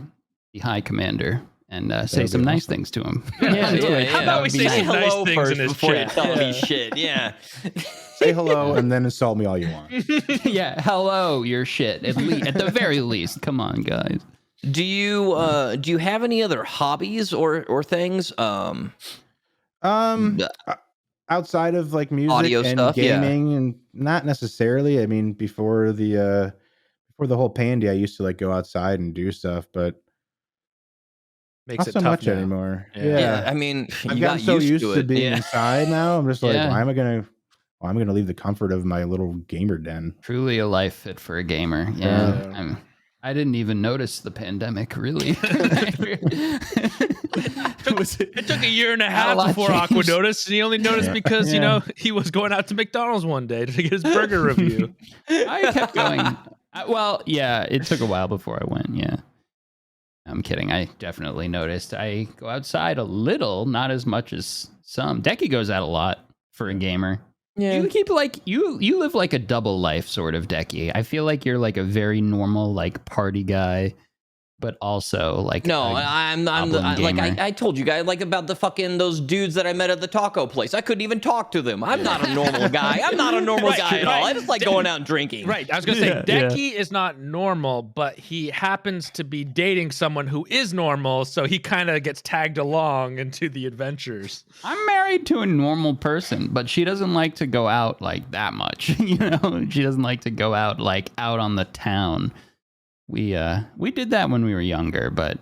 the High Commander, and say some nice things to him. How about we say some nice hello things first in his before chat? you tell me shit? Yeah. Say hello and then insult me all you want. Yeah, hello, you're shit. At the very least, come on, guys. Do you have any other hobbies or things? Outside of like music Audio and stuff, yeah. gaming, and not necessarily. I mean, before the whole pandy, I used to like go outside and do stuff, but Makes not it so tough much now. anymore. Yeah. Yeah, I mean, I've you got gotten so used to it. being Yeah. inside now. I'm just like, Yeah. why am I gonna? Well, I'm gonna leave the comfort of my little gamer den. Truly a life fit for a gamer. Yeah. I didn't even notice the pandemic, really. It took a year and a Not a half lot before changed. Aqua noticed, and he only noticed because he was going out to McDonald's one day to get his burger review. I kept going. It took a while before I went. Yeah. I'm kidding. I definitely noticed. I go outside a little, not as much as some. Dekie goes out a lot for a gamer. Yeah. You keep you live like a double life sort of, Dekie. I feel like you're like a very normal like party guy, but also like I'm I told you guys like about the fucking those dudes that I met at the taco place. I couldn't even talk to them. I'm not a normal guy. I'm not a normal guy at all. I just like going out and drinking. Right. I was going to say, Dekie is not normal, but he happens to be dating someone who is normal, so he kind of gets tagged along into the adventures. I'm married to a normal person, but she doesn't like to go out like that much. She doesn't like to go out like out on the town. We did that when we were younger, but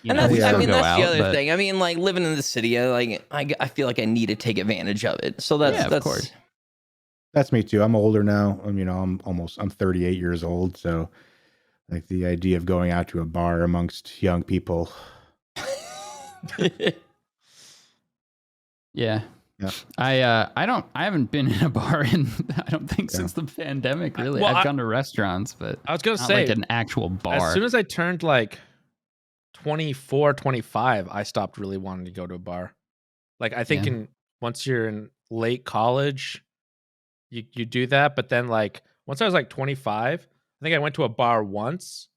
That's we still go the out, other but- thing. I mean, like living in the city, I feel like I need to take advantage of it. So that's of course. That's me too. I'm older now. I'm 38 years old, so like the idea of going out to a bar amongst young people. Yeah. Yeah. I haven't been in a bar I don't think since the pandemic, really. Well, I've gone to restaurants, but I was going to not say, like an actual bar. as soon as I turned like 24, 25, I stopped really wanting to go to a bar. Like I think once you're in late college, you do that. But then like once I was like 25, I think I went to a bar once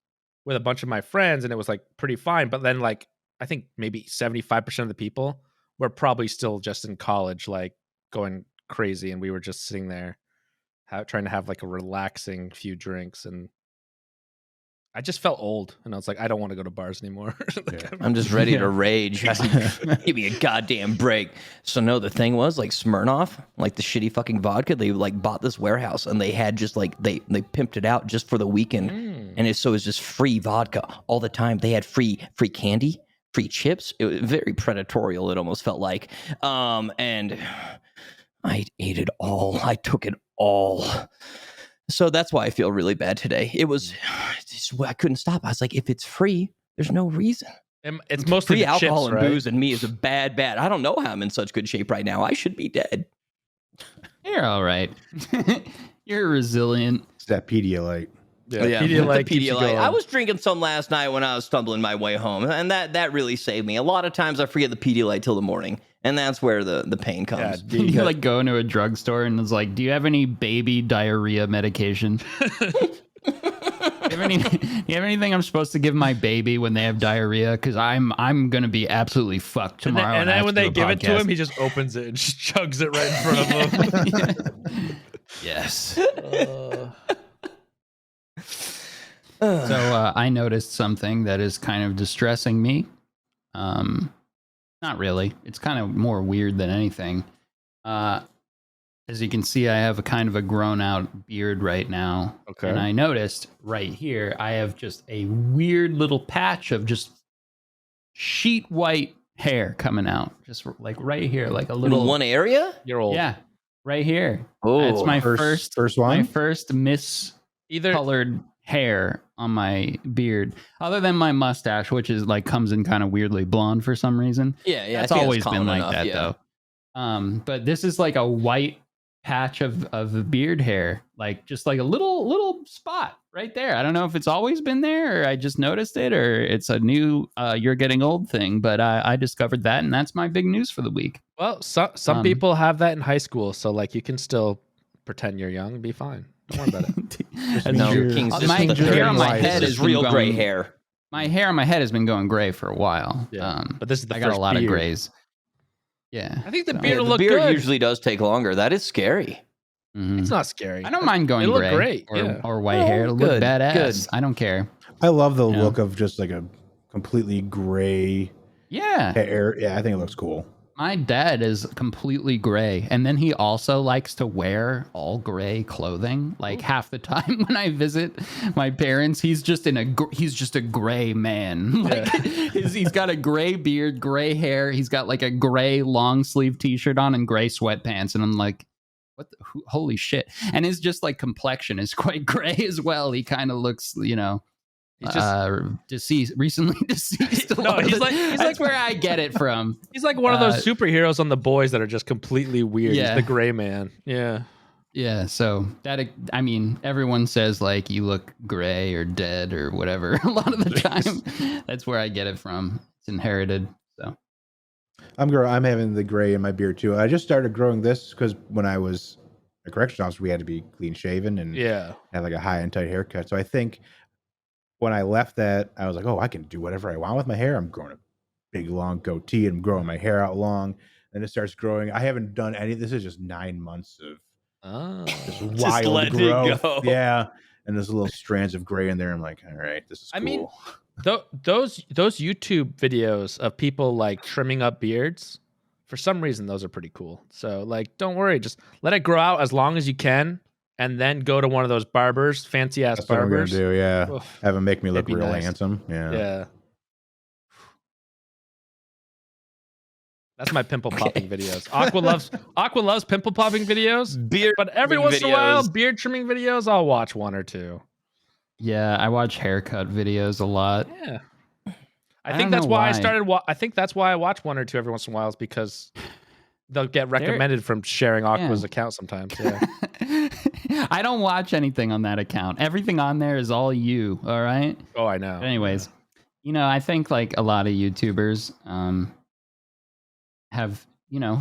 with a bunch of my friends and it was like pretty fine. But then like I think maybe 75% of the people were probably still just in college, like going crazy. And we were just sitting there trying to have like a relaxing few drinks. And I just felt old. And I was like, I don't want to go to bars anymore. I'm just ready to rage. Give me a goddamn break. So no, the thing was like Smirnoff, like the shitty fucking vodka. They like bought this warehouse and they had just like they pimped it out just for the weekend, and it's just free vodka all the time. They had free candy, free chips. It was very predatorial. It almost felt like, and I ate it all. I took it all. So that's why I feel really bad today. I couldn't stop. I was like, if it's free, there's no reason. It's mostly Free the alcohol chips, and right? booze and me is a bad. I don't know how I'm in such good shape right now. I should be dead. You're all right. You're resilient. It's that Pedialyte. Yeah, the Pedialyte keeps you Pedialyte. going. I was drinking some last night when I was stumbling my way home, and that really saved me. A lot of times I forget the Pedialyte till the morning, and that's where the pain comes. You like go into a drugstore and it's like, do you have any baby diarrhea medication? Do you have anything I'm supposed to give my baby when they have diarrhea? Because I'm gonna be absolutely fucked tomorrow. And I then have when to they do a give it to podcast. him, he just opens it and just chugs it right in front of him. Yes. So I noticed something that is kind of distressing me. Not really. It's kind of more weird than anything. As you can see, I have a kind of a grown out beard right now. Okay. And I noticed right here, I have just a weird little patch of just sheet white hair coming out. Just like right here, like a little In one area? You're old. Yeah. right here. Oh, It's my First my one. first Either miscolored hair on my beard, other than my mustache, which is like comes in kind of weirdly blonde for some reason. yeah. I It's think always that's been common like enough, that yeah. though. But this is like a white patch of beard hair, like just like a little spot right there. I don't know if it's always been there or I just noticed it or it's a new you're getting old thing, but I discovered that and that's my big news for the week. well, some people have that in high school, so like you can still pretend you're young and be fine. Don't worry about it. That's No, true. King's My just the hair on 30s. my head This has is been real gray going- hair. My hair on my head has been going gray for a while. Yeah, but this is the I got a first lot beard. of grays. Yeah. I think the So- beard Yeah, will the look beard good. usually does take longer. That is scary. Mhm. It's not scary. I don't mind going It'll look gray great, or, yeah. or white Oh, hair. It'll good, look badass. good. I don't care. I love the Yeah. look of just like a completely gray Yeah. hair. Yeah, I think it looks cool. My dad is completely gray, and then he also likes to wear all gray clothing. Like half the time when I visit my parents, he's just a gray man. Like he's got a gray beard, gray hair. He's got like a gray long sleeve T-shirt on and gray sweatpants, and I'm like, what? Holy shit! And his just like complexion is quite gray as well. He kind of looks, He's just deceased, recently deceased. No, he's That's like- where I get it from. he's like one of those superheroes on The Boys that are just completely weird. Yeah. He's the gray man. Yeah. Yeah, so that, I mean, everyone says like you look gray or dead or whatever. A lot of the time, that's where I get it from. It's inherited. So I'm having the gray in my beard too. I just started growing this because when I was a corrections officer, we had to be clean shaven and Yeah. have like a high and tight haircut. So I think when I left that, I was like, oh, I can do whatever I want with my hair. I'm growing a big long goatee and I'm growing my hair out long. And it starts growing. I haven't done any. This is just 9 months of Oh. just Just wild letting it growth. go. Yeah. And there's little strands of gray in there. I'm like, all right, this is cool. I mean, those YouTube videos of people like trimming up beards, for some reason, those are pretty cool. So like, don't worry, just let it grow out as long as you can, and then go to one of those barbers, fancy ass that's what I'm gonna barbers. do. Yeah. Oof. Have them make me look It'd be real nice. handsome. Yeah. Yeah. That's my pimple popping videos. Aqua loves pimple popping videos. Beard But every trimming once in a while, videos. beard trimming videos, I'll watch one or two. yeah, I watch haircut videos a lot. Yeah. I I think don't that's know why I why. started. I think that's why I watch one or two every once in a while, is because they'll get recommended from sharing Aqua's Yeah. account sometimes. Yeah. I don't watch anything on that account. Everything on there is all you. All right. Oh, I know. But anyways, I think like a lot of YouTubers have,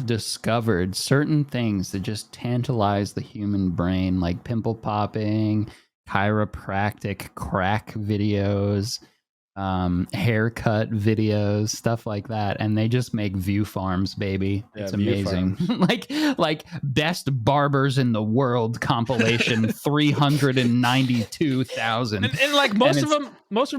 discovered certain things that just tantalize the human brain, like pimple popping, chiropractic crack videos, haircut videos, stuff like that. And they just make view farms, baby. Yeah, It's view amazing. like best barbers in the world compilation, 392,000. And like most of them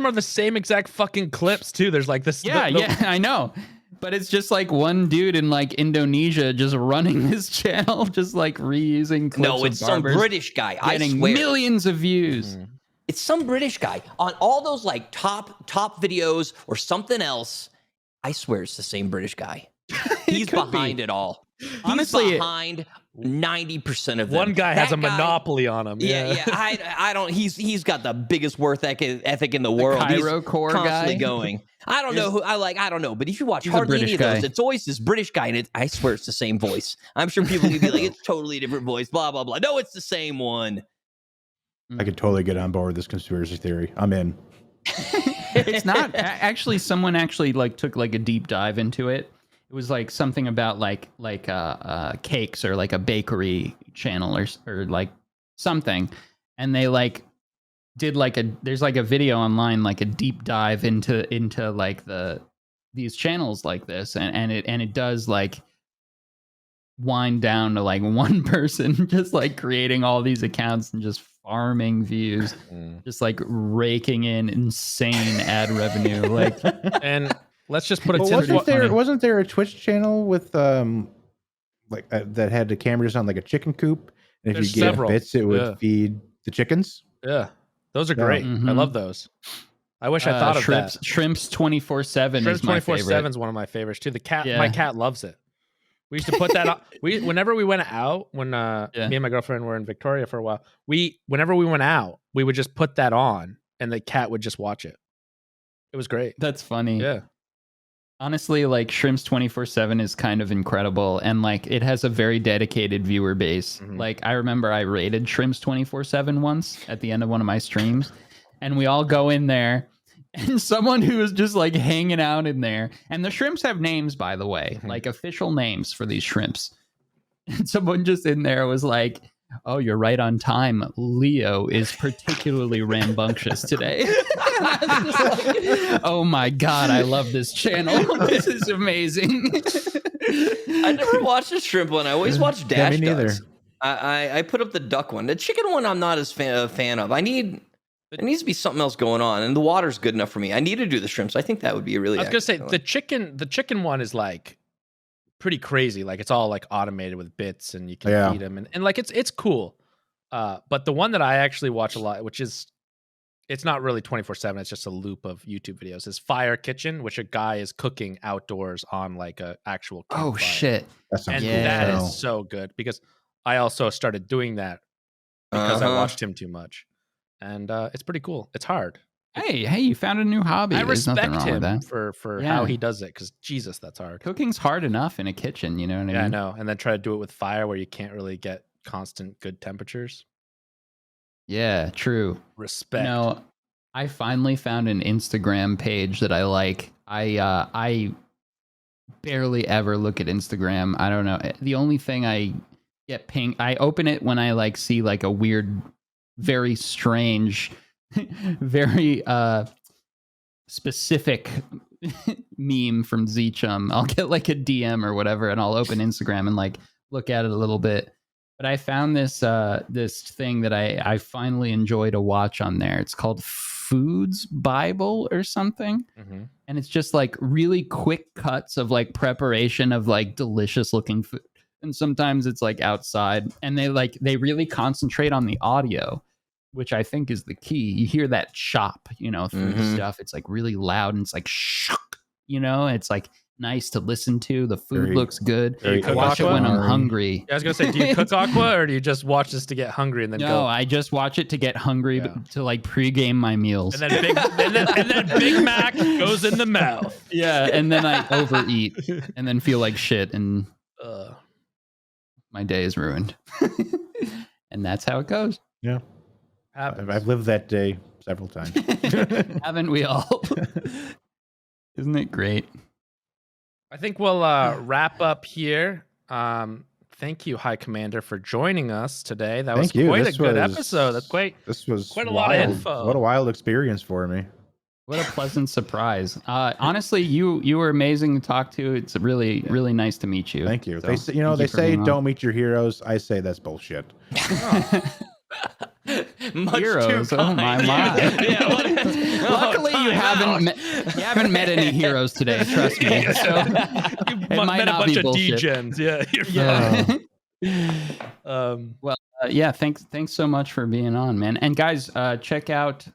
are the same exact fucking clips too. There's like this. Yeah, I know. But it's just like one dude in like Indonesia just running his channel, just like reusing clips No, of it's some barbers, British guy. I getting swear. millions of views. It's some British guy on all those like top videos or something else. I swear it's the same British guy. He's behind it all. Honestly, He's behind 90% of them. One guy has That a monopoly on him. Yeah. I don't. He's got the biggest work ethic in the world. He's Cairo core constantly guy? going. I don't know who I don't know, but if you watch He's a hardly British any of those, guy. it's always this British guy, and I swear it's the same voice. I'm sure people could be like, it's totally different voice, blah blah blah. No, it's the same one. I could totally get on board with this conspiracy theory. I'm in. It's not actually. Someone actually like took like a deep dive into it. It was like something about like cakes or like a bakery channel or like something, and they like did like there's like a video online, like a deep dive into like these channels like this, and it does like wind down to like one person just like creating all these accounts and just farming views, just like raking in insane ad revenue. Like, And let's just put a Well, tin wasn't there a Twitch channel with that had the camera just on like a chicken coop, and if There's you gave several. bits, it would Yeah. feed the chickens? Yeah, those are Yeah. great. I Mhm. love those. I wish I thought of that. Shrimps 24/7 Shrimps is my 24/7 favorite. is one of my favorites too. The cat, Yeah. my cat loves it. We used to put that on. Whenever we went out, when me and my girlfriend were in Victoria for a while, whenever we went out, we would just put that on, and the cat would just watch it. It was great. That's funny. Yeah. Honestly, like Shrimps 24/7 is kind of incredible, and like it has a very dedicated viewer base. Mhm. Like I remember I rated Shrimps 24/7 once at the end of one of my streams, and we all go in there, and someone who was just like hanging out in there, and the shrimps have names, by the way, like official names for these shrimps. And someone just in there was like, "Oh, you're right on time. Leo is particularly rambunctious today." I was just like, oh my God, I love this channel. This is amazing. I never watched the shrimp one. I always watch Dash me neither. Ducks. I put up the duck one. The chicken one I'm not as a fan of. There needs to be something else going on, and the water's good enough for me. I need to do the shrimps. I think that would be a really. I was gonna say the chicken one is like pretty crazy. Like it's all like automated with bits, and you can feed them, and like it's cool. But the one that I actually watch a lot, which is it's not really 24/7. It's just a loop of YouTube videos. Is Fire Kitchen, which a guy is cooking outdoors on like a actual campfire. Oh shit! And that is so good because I also started doing that because I watched him too much. And it's pretty cool. It's hard. Hey, you found a new hobby. I There's nothing respect wrong with him that. for how he does it, because Jesus, that's hard. Cooking's hard enough in a kitchen, you know what I mean? Yeah, I know. And then try to do it with fire where you can't really get constant good temperatures. Yeah, true. Respect. No, I finally found an Instagram page that I like. I barely ever look at Instagram. I don't know. The only thing I get pinged, I open it when I like see like a weird, very strange, very specific meme from Zeechum. I'll get like a DM or whatever, and I'll open Instagram and like look at it a little bit. But I found this this thing that I finally enjoy to watch on there. It's called Foods Bible or something. Mm-hmm. And it's just like really quick cuts of like preparation of like delicious looking food. And sometimes it's like outside, and they really concentrate on the audio, which I think is the key. You hear that chop, through the stuff. It's like really loud, and it's like shook, it's like nice to listen to. The food looks good. I watch it when I'm hungry. Yeah, I was gonna say, do you cook aqua, or do you just watch this to get hungry and then go? No, I just watch it to get hungry, to like pregame my meals. And then Big Mac goes in the mouth. Yeah, and then I overeat and then feel like shit, and my day is ruined. And that's how it goes. Yeah. I've lived that day several times. Haven't we all? Isn't it great? I think we'll wrap up here. Thank you, High Commander, for joining us today. That was quite a good episode. That's quite. This was quite a lot of info. What a wild experience for me. What a pleasant surprise. Honestly, you were amazing to talk to. It's really nice to meet you. Thank you. So, they say don't meet your heroes. I say that's bullshit. Heroes, oh my. Luckily, you haven't met any heroes today. Trust me. So it might met not a bunch be of bullshit. degens. Yeah, you're fine. Thanks so much for being on, man. And guys, check out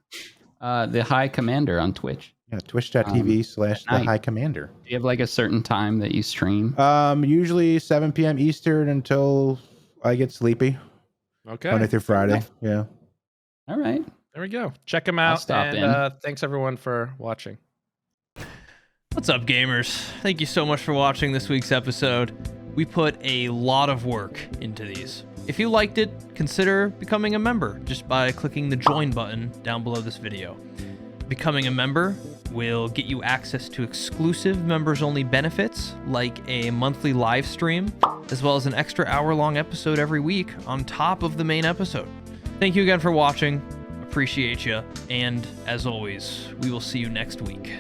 the High Commander on Twitch. Yeah, twitch.tv/the High Commander. Do you have like a certain time that you stream? Usually 7 p.m. Eastern until I get sleepy. Okay. Monday through Friday. Yeah. All right. There we go. Check them out. Thanks everyone for watching. What's up, gamers? Thank you so much for watching this week's episode. We put a lot of work into these. If you liked it, consider becoming a member just by clicking the join button down below this video. Becoming a member will get you access to exclusive members-only benefits like a monthly live stream, as well as an extra hour-long episode every week on top of the main episode. Thank you again for watching. Appreciate you. And as always, we will see you next week.